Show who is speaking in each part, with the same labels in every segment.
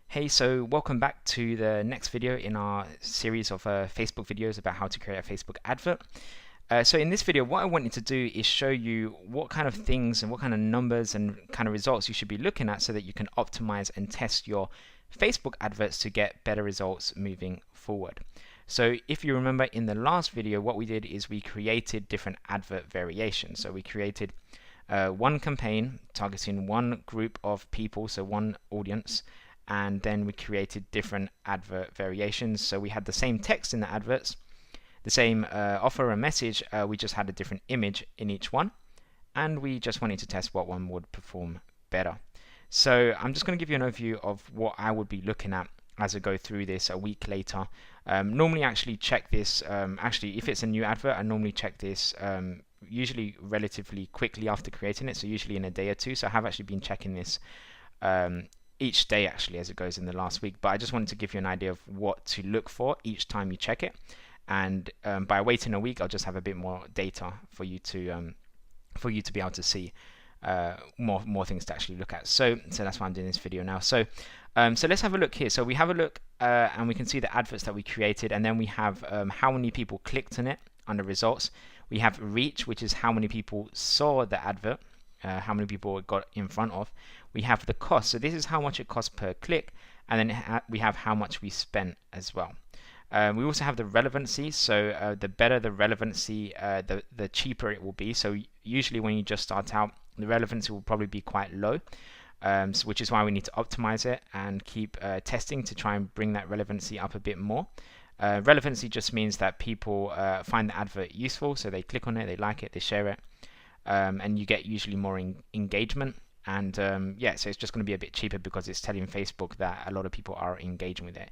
Speaker 1: Hey, so welcome back to the next video in our series of Facebook videos about how to create a Facebook advert. So in this video, what I wanted to do is show you what kind of things and what kind of numbers and kind of results you should be looking at so that you can optimize and test your Facebook adverts to get better results moving forward. So if you remember in the last video, what we did is we created different advert variations. So we created one campaign targeting one group of people, so one audience, and then we created different advert variations. So we had the same text in the adverts, the same offer and message, we just had a different image in each one, and we just wanted to test what one would perform better. So I'm just going to give you an overview of what I would be looking at as I go through this a week later. Normally actually check this, actually if it's a new advert, I normally check this usually relatively quickly after creating it, so usually in a day or two. So I have actually been checking this each day actually as it goes in the last week, but I just wanted to give you an idea of what to look for each time you check it, and by waiting a week I'll just have a bit more data for you to be able to see more things to actually look at. So that's why I'm doing this video now. So let's have a look here. So we have a look and we can see the adverts that we created, and then we have how many people clicked on it under results. We have reach, which is how many people saw the advert, how many people it got in front of. We have the cost, so this is how much it costs per click, and then we have how much we spent as well. We also have the relevancy, so the better the relevancy, the cheaper it will be. So usually when you just start out, the relevancy will probably be quite low, which is why we need to optimize it and keep testing to try and bring that relevancy up a bit more. Relevancy just means that people find the advert useful, so they click on it, they like it, they share it, and you get usually more engagement. And yeah, so it's just going to be a bit cheaper because it's telling Facebook that a lot of people are engaging with it.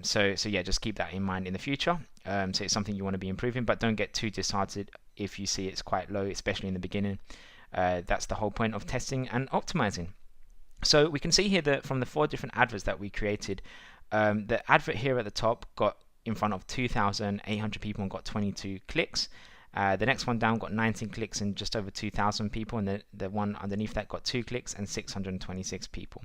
Speaker 1: So yeah, just keep that in mind in the future. So it's something you want to be improving, but don't get too disheartened if you see it's quite low, especially in the beginning. That's the whole point of testing and optimizing. So we can see here that from the 4 different adverts that we created, the advert here at the top got in front of 2,800 people and got 22 clicks. The next one down got 19 clicks and just over 2,000 people, and the one underneath that got 2 clicks and 626 people.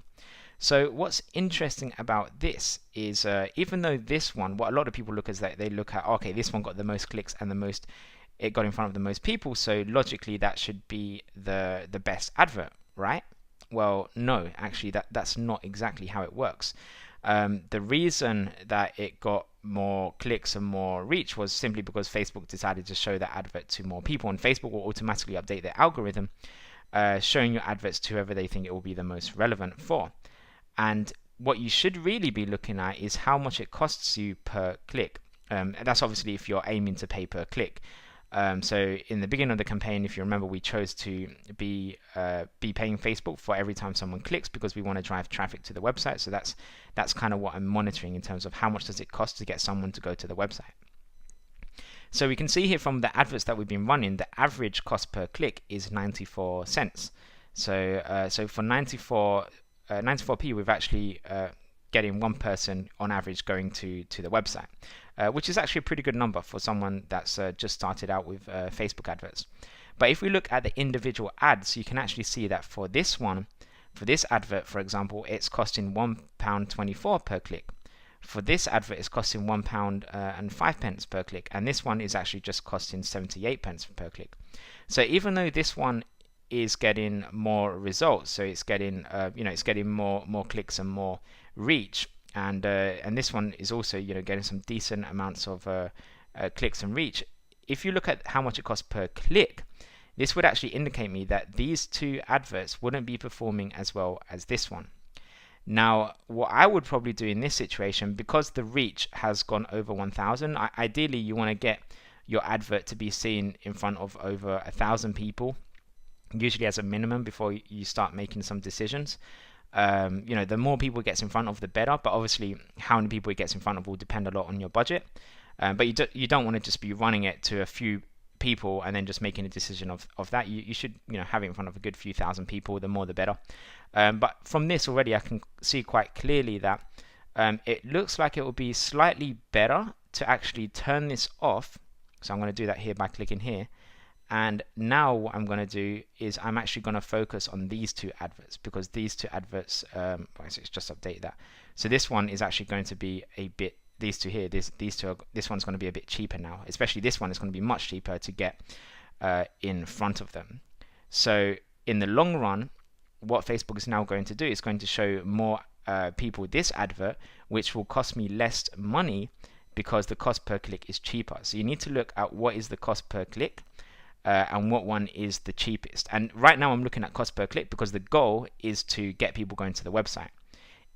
Speaker 1: So what's interesting about this is even though this one, what a lot of people look at is that they look at, okay, this one got the most clicks and it got in front of the most people, so logically that should be the best advert, right? Well, no, actually that's not exactly how it works. The reason that it got more clicks and more reach was simply because Facebook decided to show that advert to more people, and Facebook will automatically update their algorithm, showing your adverts to whoever they think it will be the most relevant for. And what you should really be looking at is how much it costs you per click. And that's obviously if you're aiming to pay per click. So in the beginning of the campaign, if you remember, we chose to be paying Facebook for every time someone clicks because we want to drive traffic to the website. So that's kind of what I'm monitoring in terms of how much does it cost to get someone to go to the website. So we can see here from the adverts that we've been running, the average cost per click is 94 cents. So for 94p, we've actually getting one person on average going to the website, which is actually a pretty good number for someone that's just started out with Facebook adverts. But if we look at the individual ads, you can actually see that for this one, for this advert, for example, it's costing £1.24 per click. For this advert, it's costing £1.05 per click, and this one is actually just costing 78 pence per click. So even though this one is getting more results, so it's getting it's getting more clicks and more reach, and this one is also getting some decent amounts of clicks and reach. If you look at how much it costs per click, this would actually indicate me that these 2 adverts wouldn't be performing as well as this one. Now, what I would probably do in this situation, because the reach has gone over 1,000, ideally you want to get your advert to be seen in front of over 1,000 people, usually as a minimum, before you start making some decisions. The more people it gets in front of, the better, but obviously how many people it gets in front of will depend a lot on your budget. But you don't want to just be running it to a few people and then just making a decision of that. You should have it in front of a good few thousand people. The more the better. But from this already I can see quite clearly that it looks like it will be slightly better to actually turn this off. So I'm going to do that here by clicking here, And now what I'm going to do is I'm actually going to focus on these two adverts, because these two adverts, it's just update that. So this one is actually going to be a bit, these two here, this one's going to be a bit cheaper now. Especially this one is going to be much cheaper to get in front of them. So in the long run, what Facebook is now going to do is going to show more people this advert, which will cost me less money because the cost per click is cheaper. So you need to look at what is the cost per click and what one is the cheapest. And right now I'm looking at cost per click because the goal is to get people going to the website.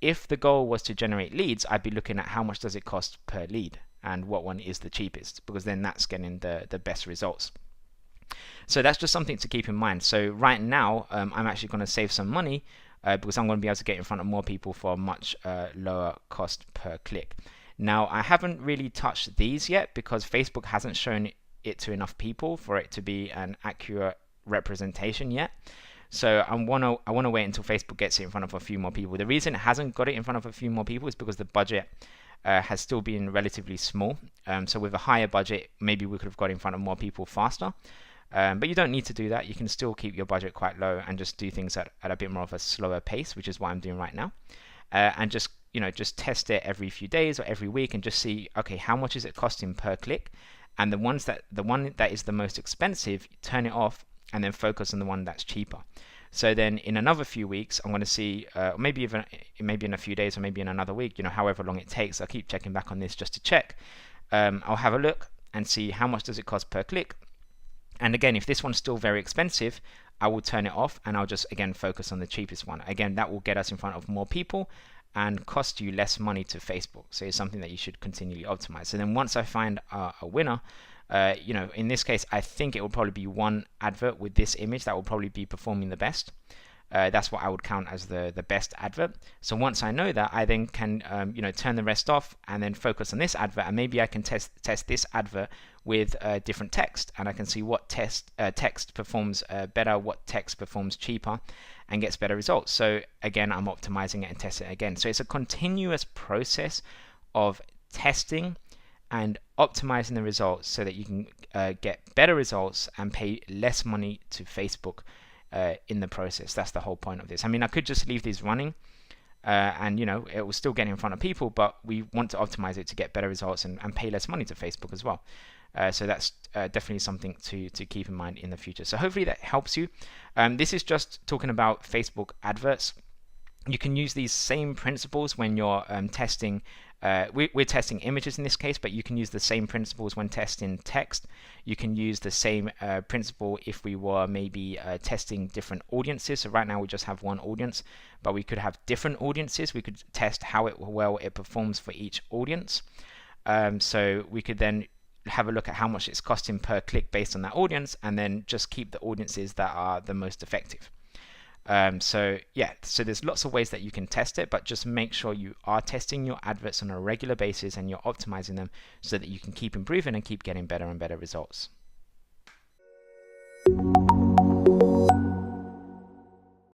Speaker 1: If the goal was to generate leads, I'd be looking at how much does it cost per lead and what one is the cheapest, because then that's getting the best results. So that's just something to keep in mind. So right now I'm actually going to save some money because I'm going to be able to get in front of more people for a much lower cost per click. Now I haven't really touched these yet because Facebook hasn't shown it to enough people for it to be an accurate representation yet. So I want to wait until Facebook gets it in front of a few more people. The reason it hasn't got it in front of a few more people is because the budget has still been relatively small. So with a higher budget, maybe we could have got in front of more people faster. But you don't need to do that. You can still keep your budget quite low and just do things at a bit more of a slower pace, which is what I'm doing right now. And just test it every few days or every week and just see, okay, how much is it costing per click? And the one that is the most expensive, turn it off and then focus on the one that's cheaper. So then in another few weeks, I'm going to see, maybe in a few days or maybe in another week, however long it takes, I'll keep checking back on this just to check. I'll have a look and see how much does it cost per click. And again, if this one's still very expensive, I will turn it off and I'll just again focus on the cheapest one. Again, that will get us in front of more people and cost you less money to Facebook. So it's something that you should continually optimize. So then once I find a winner, in this case, I think it will probably be one advert with this image that will probably be performing the best. That's what I would count as the best advert. So once I know that, I then can turn the rest off and then focus on this advert, and maybe I can test this advert with different text, and I can see what text performs better, what text performs cheaper and gets better results. So again, I'm optimizing it and testing it again. So it's a continuous process of testing and optimizing the results so that you can get better results and pay less money to Facebook in the process. That's the whole point of this. I mean, I could just leave these running and it will still get in front of people, but we want to optimize it to get better results and pay less money to Facebook as well. So that's definitely something to keep in mind in the future. So hopefully that helps you. This is just talking about Facebook adverts. You can use these same principles when you're testing. We're testing images in this case, but you can use the same principles when testing text. You can use the same principle if we were maybe testing different audiences. So right now we just have one audience, but we could have different audiences. We could test how well it performs for each audience. So we could then have a look at how much it's costing per click based on that audience, and then just keep the audiences that are the most effective. So there's lots of ways that you can test it, but just make sure you are testing your adverts on a regular basis and you're optimizing them so that you can keep improving and keep getting better and better results.